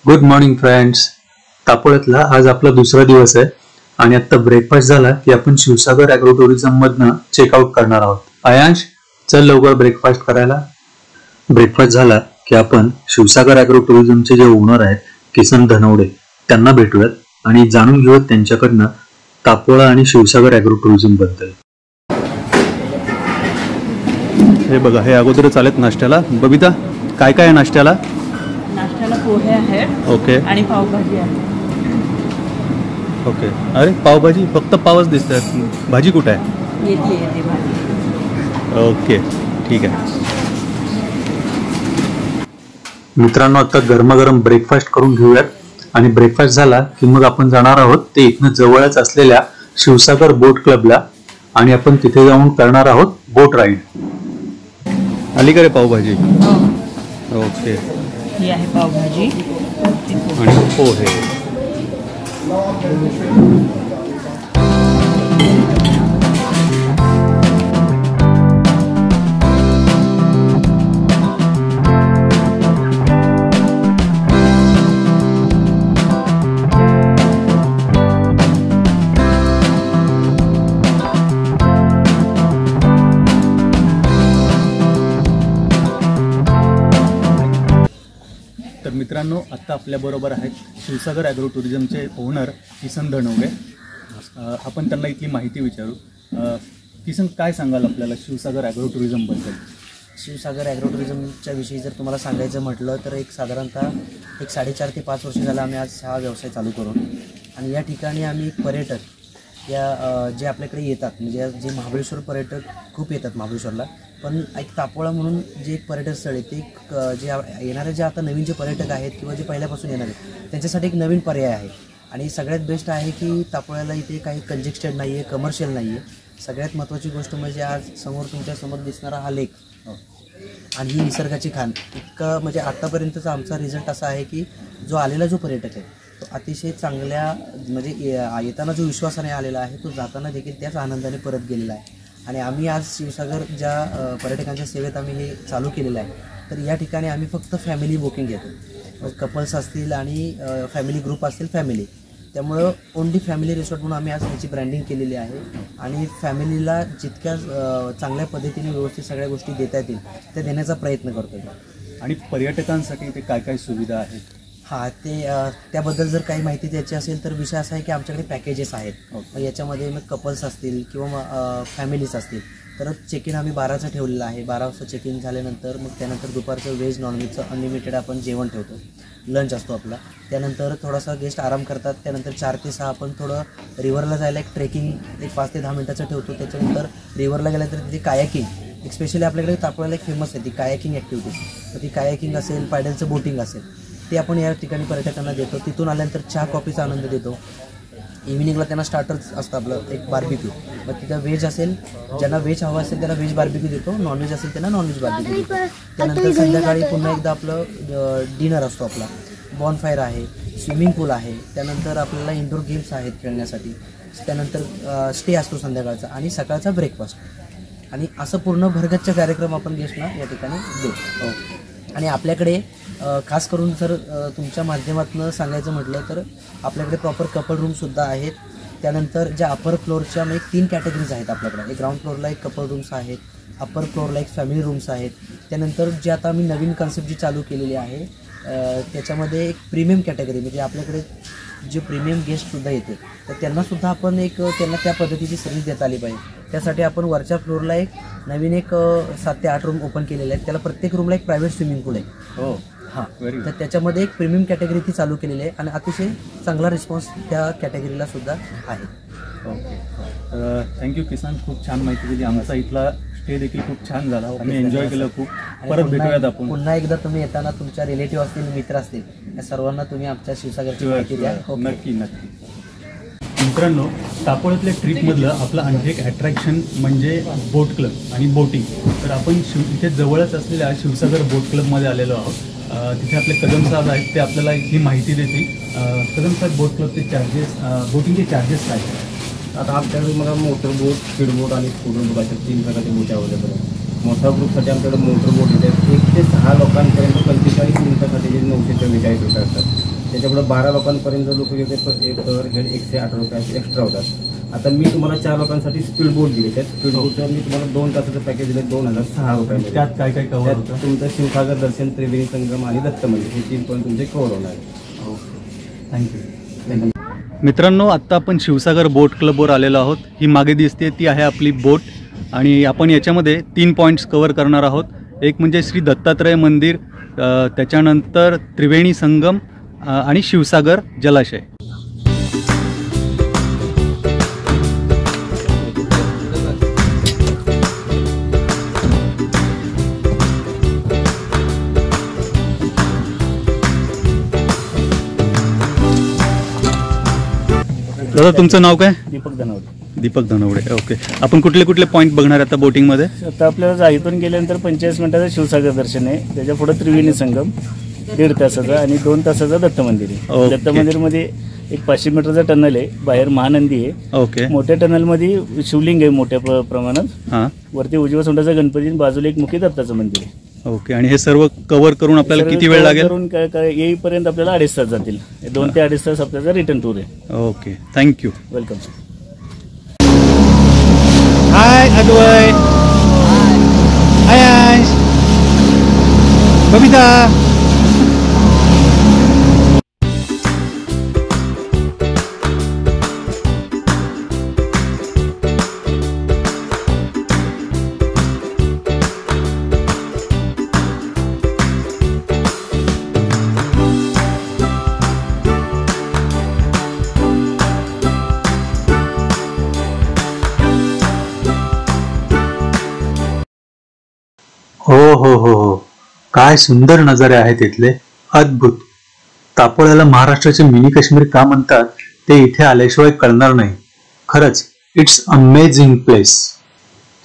Good morning friends. तापोळ्यातला आज आपला दुसरा दिवस आहे आणि आता ब्रेकफास्ट झाला की आपण शिवसागर ॲग्रो टुरिझम मधनं चेकआउट करणार आहोत. आयांश, चल लवकर ब्रेकफास्ट करायला. ब्रेकफास्ट झाला की आपण शिवसागर ॲग्रो टुरिझमचे जे ओनर आहेत किसन धनवडे त्यांना भेटूयात आणि जाणून घेऊयात त्यांच्याकडनं तापोळा आणि शिवसागर ॲग्रो टुरिझम बद्दल. हे बघा, हे अगोदरच आलेत नाश्त्याला. बबिता, काय काय आहे नाश्त्याला? नाश्त्याला पोहे आहेत. ओके. आणि पावभाजी आहे. ओके. अरे पावभाजी, फक्त पावच दिसतात, भाजी कुठे आहे? येते भाजी. ओके, ठीक आहे. मित्रांनो, आता गरमागरम ब्रेकफास्ट करून घेऊयात आणि ब्रेकफास्ट झाला की मग आपण जाणार आहोत ते इथनं जवळच असलेल्या शिवसागर बोट क्लबला आणि आपण तिथे जाऊन करणार आहोत बोट राईड. आली का रे पावभाजी? ओके. ही आहे पावभाजी आणि पोहे. तर मित्रांनो, आत्ता आपल्याबरोबर आहेत शिवसागर ॲग्रो टुरिझमचे ओनर किसन धनवडे. आपण त्यांना इथली माहिती विचारू. किसन, काय सांगाल आपल्याला शिवसागर ॲग्रो टुरिझमबद्दल? शिवसागर ॲग्रो टुरिझमच्या विषयी जर तुम्हाला सांगायचं म्हटलं तर साधारणतः 4.5 ते 5 वर्ष झालं आम्ही आज हा व्यवसाय चालू करून. आणि या ठिकाणी आम्ही पर्यटक जे आपल्याकडे येतात, म्हणजे जे महाबळेश्वर पर्यटक खूप येतात महाबळेश्वरला, पण एक तापोळा म्हणून जे एक पर्यटन स्थळ आहे ते जे येणारे जे आता नवीन जे पर्यटक आहेत किंवा जे पहिल्यापासून येणार आहेत त्यांच्यासाठी एक नवीन पर्याय आहे. आणि सगळ्यात बेस्ट आहे की तापोळ्याला इथे काही कंजेस्टेड नाही आहे, कमर्शियल नाही आहे. सगळ्यात महत्त्वाची गोष्ट म्हणजे आज तुमच्यासमोर दिसणारा हा लेक आणि ही निसर्गाची खाण इतकं, म्हणजे आत्तापर्यंतचा आमचा रिझल्ट असा आहे की जो आलेला जो पर्यटक आहे तो अतिशय चांगल्या, म्हणजे येताना जो विश्वासाने आलेला आहे तो जाताना देखील त्याच आनंदाने परत गेलेला आहे. आणि आम्ही आज शिवसागर ज्या पर्यटकांच्या सेवेत आम्ही हे चालू केलेलं आहे, तर या ठिकाणी आम्ही फक्त फॅमिली बुकिंग घेतो. कपल्स असतील आणि फॅमिली ग्रुप असतील फॅमिली, त्यामुळं ओनली फॅमिली रिसॉर्ट म्हणून आम्ही आज त्याची ब्रँडिंग केलेली आहे. आणि फॅमिलीला जितक्या चांगल्या पद्धतीने व्यवस्थित सगळ्या गोष्टी देता येतील त्या देण्याचा प्रयत्न करतो. आणि पर्यटकांसाठी ते काय काय सुविधा आहेत? हां, त्याबद्दल जर काही माहिती द्यायची असेल तर विषय असा आहे की आमच्याकडे पॅकेजेस आहेत. मग याच्यामध्ये मग कपल्स असतील किंवा फॅमिलीज असतील तर चेक इन आम्ही 12चं ठेवलेलं आहे. 12 वाजता चेक इन झाल्यानंतर मग त्यानंतर दुपारचं व्हेज नॉनव्हेजचं अनलिमिटेड आपण जेवण ठेवतो, लंच असतो आपला. त्यानंतर थोडासा गेस्ट आराम करतात. त्यानंतर 4 ते 6 आपण थोडं रिव्हरला जायला एक ट्रेकिंग 5 ते 10 मिनिटाचं ठेवतो. त्याच्यानंतर रिव्हरला गेल्यानंतर तिथे कायाकिंग, स्पेशली आपल्याकडे तापोळ्याला एक फेमस आहे ती कायाकिंग ॲक्टिव्हिटीज. तर ती कायाकिंग असेल, पायडलचं बोटिंग असेल, ते आपण या ठिकाणी पर्यटकांना देतो. तिथून आल्यानंतर चहा कॉफीचा आनंद देतो. इव्हिनिंगला त्यांना स्टार्टर्स असतं आपलं एक बार्बिक्यू. मग तिथं व्हेज असेल, ज्यांना व्हेज हवं असेल त्यांना व्हेज बार्बिक्यू देतो, नॉनव्हेज असेल त्यांना नॉनव्हेज बार्बिक्यू देतो. त्यानंतर संध्याकाळी पुन्हा एकदा आपलं डिनर असतो आपला. बॉनफायर आहे, स्विमिंग पूल आहे, त्यानंतर आपल्याला इंडोर गेम्स आहेत खेळण्यासाठी. त्यानंतर स्टे असतो संध्याकाळचा आणि सकाळचा ब्रेकफास्ट. आणि असं पूर्ण भरगच्च कार्यक्रम आपण गेस्टना या ठिकाणी देतो. आणि आपल्याकडे खास करून जर तुमच्या माध्यमातून सांगायचं म्हटलं तर आपल्याकडे प्रॉपर कपल रूमसुद्धा आहेत. त्यानंतर ज्या अपर फ्लोअरच्या म्हणजे 3 कॅटेगरीज आहेत आपल्याकडे. एक ग्राउंड फ्लोअरला एक कपल रूम्स आहेत, अपर फ्लोअरला एक फॅमिली रूम्स आहेत. त्यानंतर जे आता आम्ही नवीन कन्सेप्ट जी चालू केलेली आहे त्याच्यामध्ये एक प्रीमियम कॅटेगरी, म्हणजे आपल्याकडे जे प्रीमियम गेस्टसुद्धा येते तर त्यांनासुद्धा आपण त्यांना त्या पद्धतीची सर्व्हिस देता आली पाहिजे. त्यासाठी आपण वरच्या फ्लोअरला एक नवीन 7 ते 8 रूम ओपन केलेले आहेत. त्याला प्रत्येक रूमला एक प्रायव्हेट स्विमिंग पूल आहे. हो, हां. तर त्याच्यामध्ये एक प्रीमियम कॅटेगरी ती चालू केलेली आहे आणि अतिशय चांगला रिस्पॉन्स त्या कॅटेगरीला सुद्धा आहे. ओके. थँक्यू किसन, खूप छान माहिती दिली. आमचा इथला स्टे देखील खूप छान झाला, आम्ही एन्जॉय केलं खूप. परत भेटूयात आपण. पुन्हा एकदा तुम्ही येताना तुमच्या रिलेटिव्ह असतील, मित्र असतील, या सर्वांना तुम्ही आमच्या शिवसागरची माहिती द्या. नक्की नक्की. मित्रांनो, तापोळ्यातल्या ट्रिपमधलं आपलं आणखी एक अट्रॅक्शन म्हणजे बोट क्लब आणि बोटिंग. तर आपण इथे जवळच असलेल्या शिवसागर बोट क्लबमध्ये आलेलो आहोत. तिथे आपले कदम साहेब आहेत, ते आपल्याला ही माहिती देतील. कदम साहेब, बोट क्लबचे चार्जेस, बोटिंगचे चार्जेस काय? आता आपल्याकडे मला मोटर बोट, स्पीड बोट आणि स्कूटर बोट अशा 3 प्रकारचे बोटी अवेलेबल आहेत. मोठ्या ग्रुपसाठी आमच्याकडे मोटर बोट येते 1 ते 6 लोकांपर्यंत 45 मिनिटासाठी 944 रुपये असतात. त्याच्यापुढे 12 लोकांपर्यंत लोक घेते एक पर हेड 108 रुपये एक्स्ट्रा होतात. आता मी तुम्हाला 4 लोकांसाठी स्पीड बोट दिली. त्या स्पीड बोटचं मी तुम्हाला 2 तासाचं पॅकेज दिलं 2006 रुपये. त्यात काय काय कव्हर होतं? तुमचं शिवसागर दर्शन, त्रिवेणी संगम आणि दत्त मंदिर हे 3 पॉईंट तुमचे कव्हर होणार आहे. Okay, thank you. मित्रांनो, आत्ता आपण शिवसागर बोट क्लबवर आलेलो आहोत. ही मागे दिसते ती आहे आपली बोट आणि आपण याच्यामध्ये 3 पॉईंट्स कव्हर करणार आहोत. एक म्हणजे श्री दत्तात्रय मंदिर, त्याच्यानंतर त्रिवेणी संगम आणि शिवसागर जलाशय. दादा, तुमचं नाव काय? दीपक धनावडे. दीपक धनवडे. ओके, आपण कुठले कुठले पॉईंट बघणार आता बोटिंगमध्ये? आता आपल्याला इथून गेल्यानंतर 45 मिनिटाचं शिवसागर दर्शन आहे. त्याच्या पुढे त्रिवेणी संगम 1.5 तासाचा आणि 2 तासाचा दत्त मंदिर आहे. ओके. दत्त मंदिरमध्ये एक 500 मीटरचा टनल आहे. बाहेर महानंदी आहे. ओके. मोठ्या टनलमध्ये शिवलिंग आहे मोठ्या प्रमाणात. हां. वरती उजव्या सोंडाचा गणपती, बाजूला एक मुखी दत्ताचं मंदिर आहे. ओके. आणि हे सर्व कव्हर करून आपल्याला किती वेळ लागेल? करून येईपर्यंत आपल्याला 2.5 तास जातील. 2 ते 2.5 तास आपल्याचा रिटर्न टूर आहे. Okay, thank you. Welcome sir. Hi Advay. Hi Ayash. Babita. हो हो हो हो, काय सुंदर नजारे आहेत इथले. अद्भुत. तापोळ्याला महाराष्ट्राचे मिनी काश्मीर का म्हणतात ते इथे आल्याशिवाय कळणार नाही. खरंच इट्स अमेझिंग प्लेस.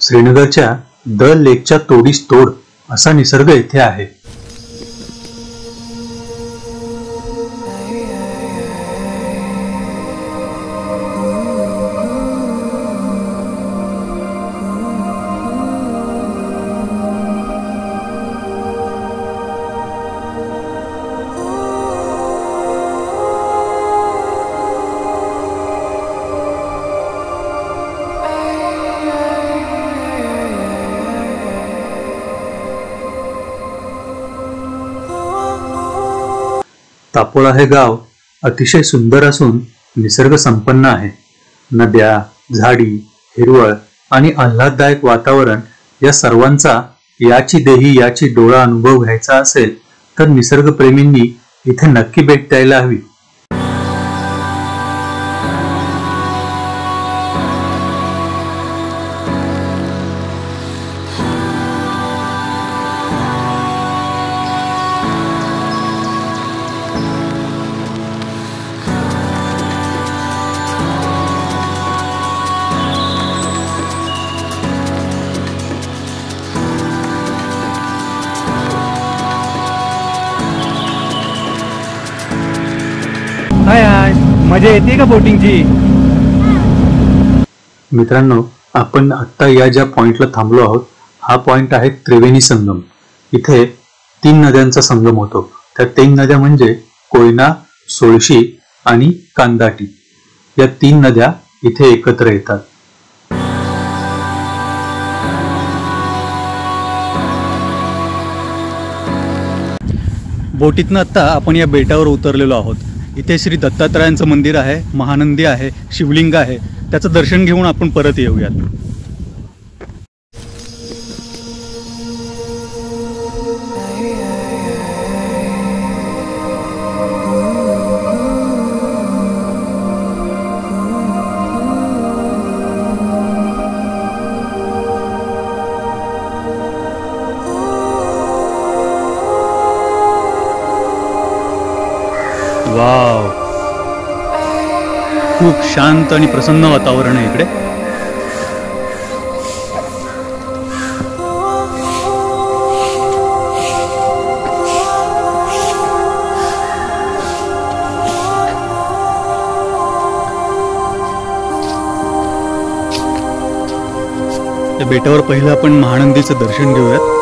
श्रीनगरच्या दल लेकच्या तोडीस तोड असा निसर्ग इथे आहे. तापोळा हे गाव अतिशय सुंदर असून निसर्ग संपन्न आहे. नद्या, झाडी, हिरवळ आणि आल्हाददायक वातावरण या सर्वांचा याची देही याची डोळा अनुभव घ्यायचा असेल तर निसर्गप्रेमींनी इथे नक्की भेट द्यायला हवी. मजा येते का बोटिंगची? मित्रांनो, आपण आता या ज्या पॉइंटला थांबलो आहोत हा पॉइंट आहे त्रिवेणी संगम. इथे 3 नद्यांचा संगम होतो. त्या 3 नद्या म्हणजे कोयना, सोळशी आणि कांदाटी. या 3 नद्या इथे एकत्र येतात. बोटीतनं आता आपण या बेटावर उतरलेलो आहोत. इथे श्री दत्तात्रयांचं मंदिर आहे, महानंदी आहे, शिवलिंग आहे. त्याचं दर्शन घेऊन आपण परत येऊयात. वाव, खूप शांत आणि प्रसन्न वातावरण आहे इकडे. त्या बेटावर पहिलं आपण महानंदीचं दर्शन घेऊयात.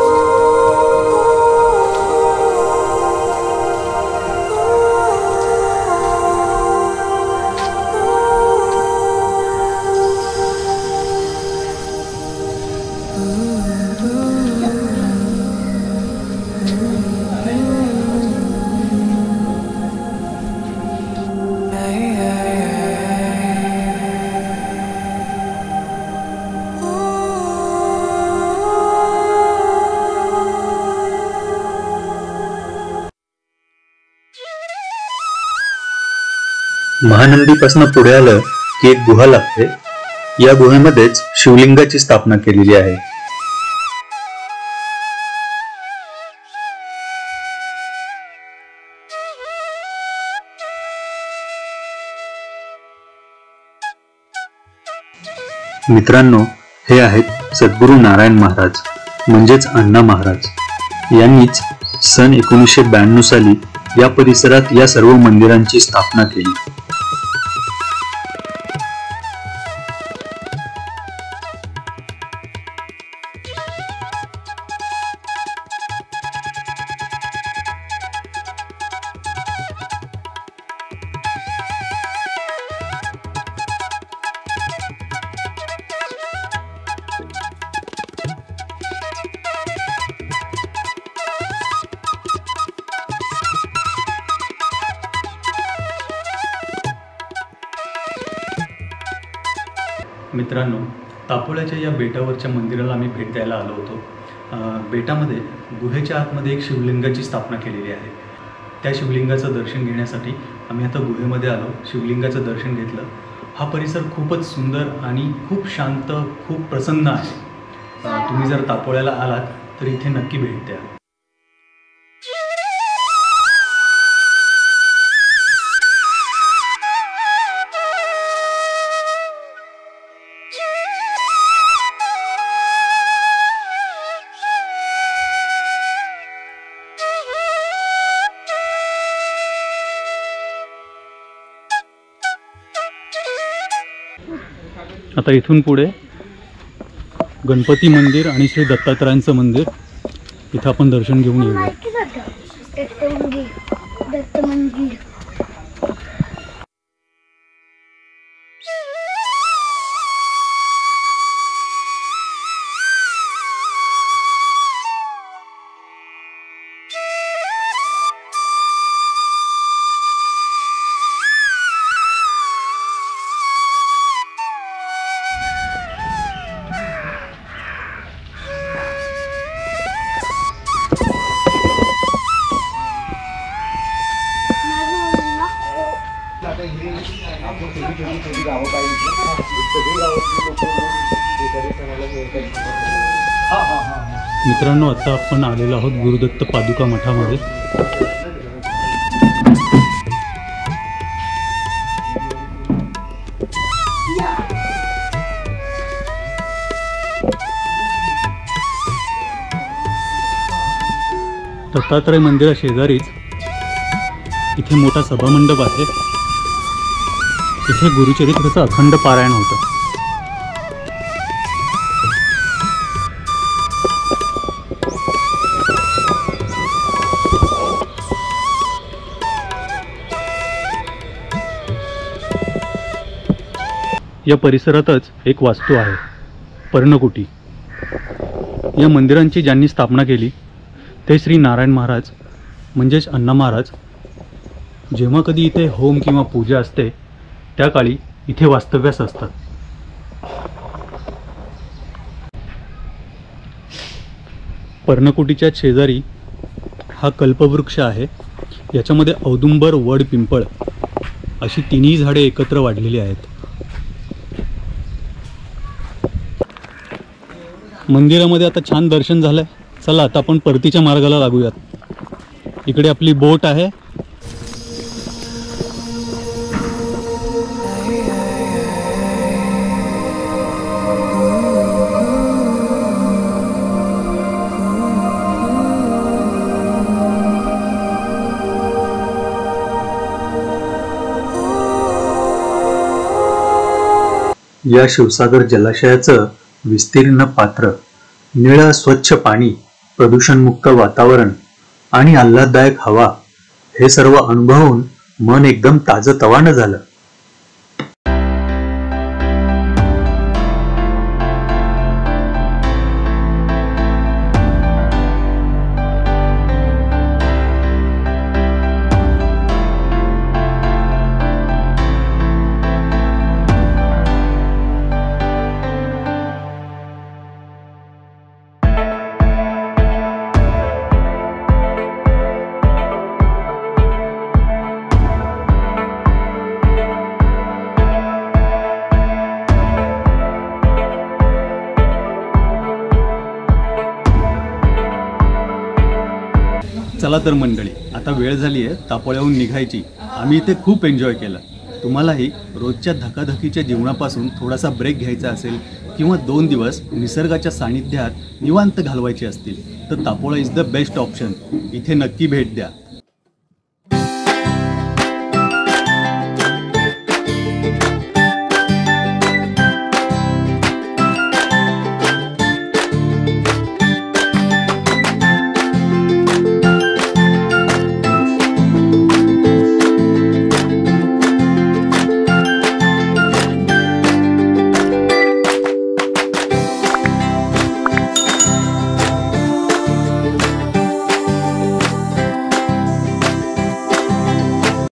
महानंदीपासून पुढे आलं की एक गुहा लागते. या गुहेमध्येच शिवलिंगाची स्थापना केलेली आहे. मित्रांनो, हे आहेत सद्गुरू नारायण महाराज म्हणजेच अण्णा महाराज. यांनीच सन 1992 साली या परिसरात या सर्व मंदिरांची स्थापना केली. मित्रांनो, तापोळ्याच्या या बेटावरच्या मंदिराला आम्ही भेट द्यायला आलो होतो. बेटामध्ये गुहेच्या आतमध्ये एक शिवलिंगाची स्थापना केलेली आहे. त्या शिवलिंगाचं दर्शन घेण्यासाठी आम्ही आता गुहेमध्ये आलो. शिवलिंगाचं दर्शन घेतलं. हा परिसर खूपच सुंदर आणि खूप शांत, खूप प्रसन्न आहे. तुम्ही जर तापोळ्याला आलात तर इथे नक्की भेट द्या. आता इथून पुढे गणपती मंदिर आणि श्री दत्तात्रयांचं मंदिर, इथं आपण दर्शन घेऊन येऊया. दत्त मंदिर मित्रांनो, आता आपण आलेलो आहोत गुरुदत्त पादुका मठामध्ये. दत्तात्रय मंदिरा शेजारीच इथे मोठा सभामंडप आहे. इथे गुरुचरित्राचं अखंड पारायण होतं. या परिसरातच एक वास्तू आहे, पर्णकुटी. या मंदिरांची ज्यांनी स्थापना केली ते श्री नारायण महाराज म्हणजेच अण्णा महाराज. जेव्हा कधी इथे होम किंवा पूजा असते त्या काळी इथे वास्तव्यास असतात. पर्णकुटीच्या शेजारी हा कल्पवृक्ष आहे. याच्यामध्ये औदुंबर, वड, पिंपळ अशी तिन्ही झाडे एकत्र वाढलेली आहेत. मंदिरामध्ये आता छान दर्शन झालंय. चला आता आपण परतीच्या मार्गाला लागूयात. इकडे आपली बोट आहे. या शिवसागर जलाशयाचं विस्तीर्ण पात्र, निळं स्वच्छ पाणी, प्रदूषणमुक्त वातावरण आणि आल्हाददायक हवा हे सर्व अनुभवून मन एकदम ताजतवानं झालं. चला तर मंडळी, आता वेळ झाली आहे तापोळ्याहून निघायची. आम्ही इथे खूप एन्जॉय केलं. तुम्हालाही रोजच्या धकाधकीच्या जीवनापासून थोडासा ब्रेक घ्यायचा असेल किंवा 2 दिवस निसर्गाच्या सानिध्यात निवांत घालवायचे असतील तर Tapola is the best option. इथे नक्की भेट द्या.